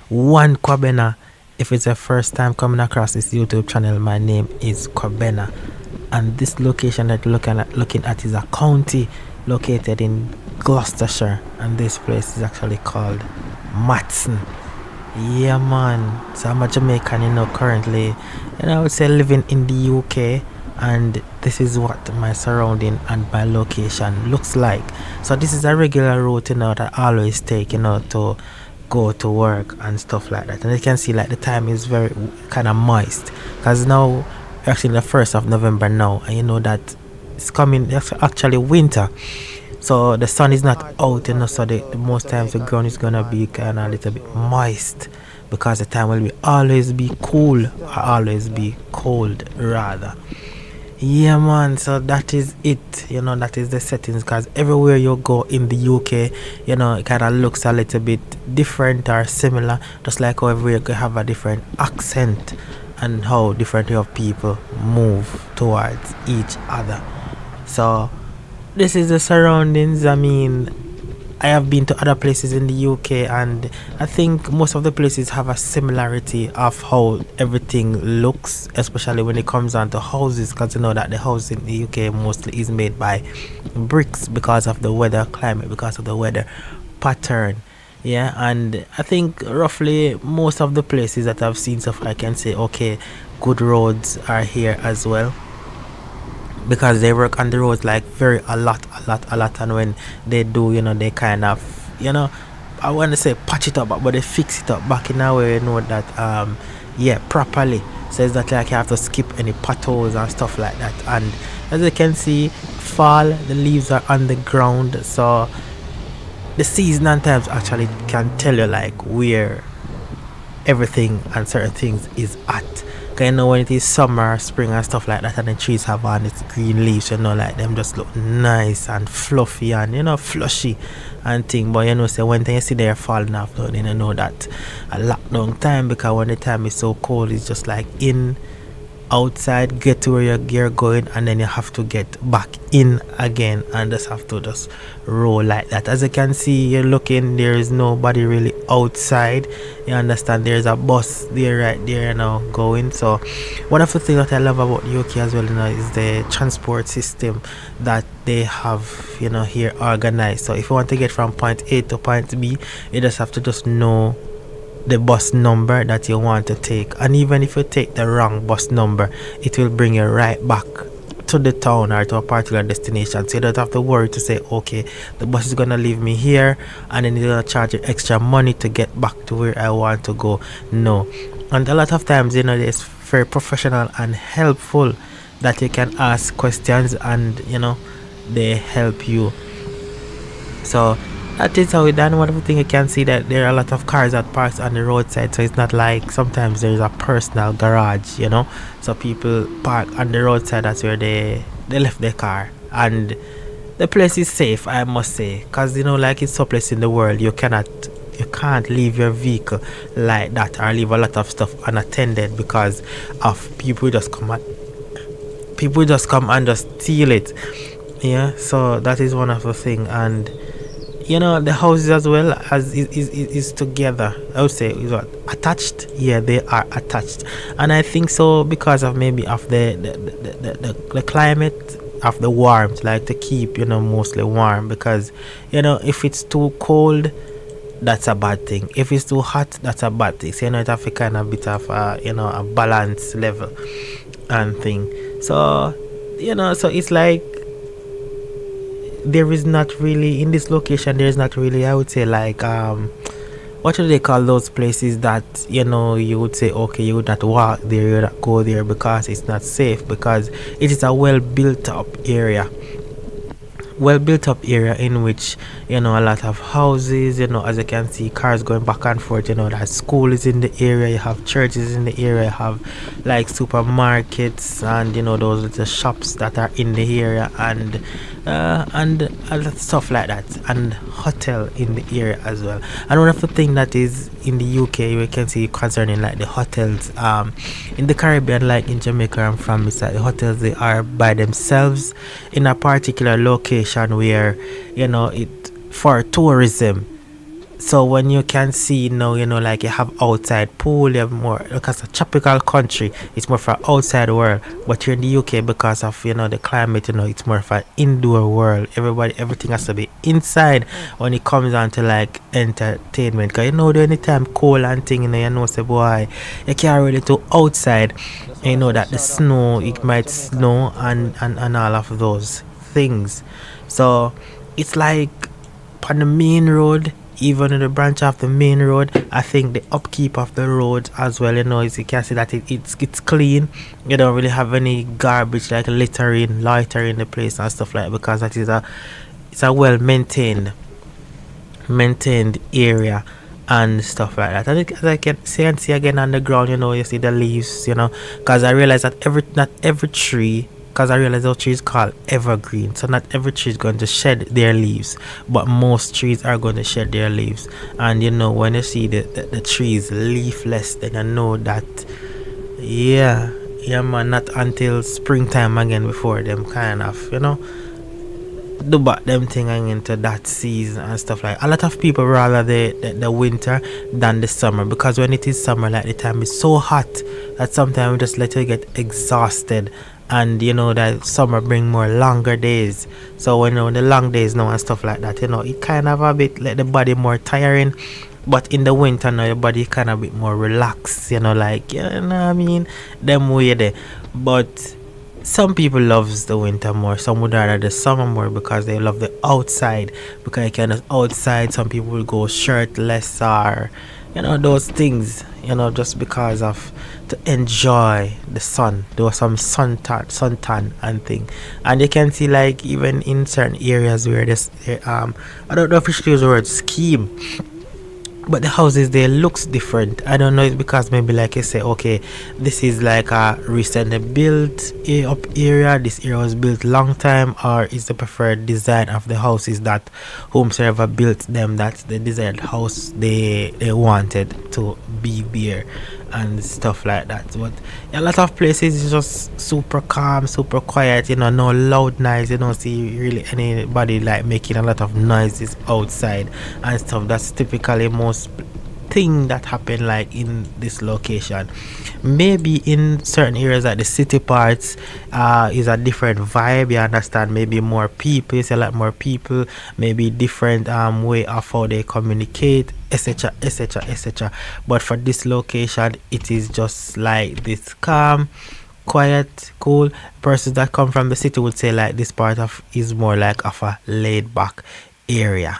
One Kwabena. If it's your first time coming across this YouTube channel, my name is Kwabena, and this location that you're looking at is a county located in Gloucestershire, and this place is actually called Matson. Yeah, man. So I'm a Jamaican, currently, I would say living in the UK, and this is what my surrounding and my location looks like. So this is a regular route, that I always take, to go to work and stuff like that. And you can see, like, the time is very kind of moist, because now we're actually the 1st of November now, and you know that it's coming, it's actually winter. So the sun is not out, so the most times the ground is gonna be kind of a little bit moist, because the time will be always be cool, or always be cold rather. Yeah, man. So that is it. That is the settings, because everywhere you go in the UK, it kind of looks a little bit different or similar, just like how everywhere you have a different accent and how different of people move towards each other. So this is the surroundings. I mean, I have been to other places in the UK, and I think most of the places have a similarity of how everything looks, especially when it comes down to houses, because you know that the house in the UK mostly is made by bricks because of the weather climate, because of the weather pattern. Yeah, and I think roughly most of the places that I've seen so far, I can say, okay, good roads are here as well, because they work on the roads like a lot, and when they do, they kind of, I want to say patch it up, but they fix it up back in a way, that properly. So it's not like you have to skip any potholes and stuff like that. And as you can see, fall, the leaves are on the ground, so the season and times actually can tell you like where everything and certain things is at. Cause when it is summer, spring and stuff like that, and the trees have on its green leaves, like them just look nice and fluffy and flushy and thing. But say when you see they're falling off, then you know that a lockdown time, because when the time is so cold, it's just like in, outside, get to where you're going, and then you have to get back in again, and just have to just roll like that. As you can see, you're looking, there is nobody really outside. You understand, there's a bus there, right there now, going. So one of the things that I love about UK as well, is the transport system that they have, here organized. So if you want to get from point A to point B, you just have to just know the bus number that you want to take, and even if you take the wrong bus number, it will bring you right back to the town or to a particular destination. So you don't have to worry to say, okay, the bus is gonna leave me here and then it's gonna charge you extra money to get back to where I want to go. No. And a lot of times, it's very professional and helpful that you can ask questions, and they help you. So that is how we done. One of the things you can see, that there are a lot of cars that parks on the roadside, so it's not like sometimes there's a personal garage, so people park on the roadside. That's where they left their car, and the place is safe, I must say, because like it's some place in the world you can't leave your vehicle like that or leave a lot of stuff unattended, because of people just come and just steal it. Yeah, so that is one of the things. And the houses as well as is together. I would say is what attached. Yeah, they are attached, and I think so because of maybe of the climate, of the warmth, like to keep mostly warm. Because if it's too cold, that's a bad thing. If it's too hot, that's a bad thing. So it have a kind of bit of a balance level and thing. So so it's like, there is not really in this location, there is not really, I would say, like what do they call those places that you would say, okay, you would not walk there, you would not go there because it's not safe, because it is a well built up area in which a lot of houses, as you can see, cars going back and forth. That school is in the area, you have churches in the area, you have like supermarkets, and those little shops that are in the area, and a lot of stuff like that, and hotel in the area as well. And one of the things that is in the UK, we can see concerning like the hotels in the Caribbean, like in Jamaica I'm from, it's like the hotels, they are by themselves in a particular location where it for tourism. So when you can see, like you have outside pool, you have more, because a tropical country, it's more for outside world. But here in the UK, because of the climate, it's more for indoor world. Everything has to be inside when it comes down to like entertainment. Cause the anytime cold and thing, say boy, you can't really to outside. That the snow, it might snow and all of those things. So it's like on the main road, even in the branch of the main road, I think the upkeep of the road as well, is you can see that it's clean. You don't really have any garbage like loitering in the place and stuff like that, because that is it's a well maintained area and stuff like that. And as I can see again on the ground, you see the leaves, because I realize that not every tree, because I realize those trees called evergreen, so not every tree is going to shed their leaves, but most trees are going to shed their leaves. And when you see the trees leafless, then I know that yeah man, not until springtime again before them kind of do back them thing into that season and stuff like. A lot of people rather the winter than the summer, because when it is summer, like the time is so hot that sometimes we just let you get exhausted. And that summer bring more longer days, so when the long days now and stuff like that, it kind of a bit let the body more tiring. But in the winter now, your body kind of a bit more relaxed, like what I mean, them way there. But some people loves the winter more, some would rather the summer more, because they love the outside, because you can outside. Some people will go shirtless, or those things, just because of to enjoy the sun. There was some suntan and thing. And you can see like even in certain areas where this I don't know if we should use the word scheme, but the houses there looks different. I don't know, it's because maybe like I say, okay, this is like a recently built up area, this area was built long time, or is the preferred design of the houses that whomsoever built them, that's the desired house they wanted to be there and stuff like that. But a lot of places is just super calm, super quiet, no loud noise. You don't see really anybody like making a lot of noises outside and stuff. That's typically most thing that happen like in this location. Maybe in certain areas like the city parts is a different vibe, you understand. Maybe more people, it's a lot more people, maybe different way of how they communicate, etc, etc, etc. But for this location, it is just like this calm, quiet, cool. Persons that come from the city would say like this part of is more like of a laid back area.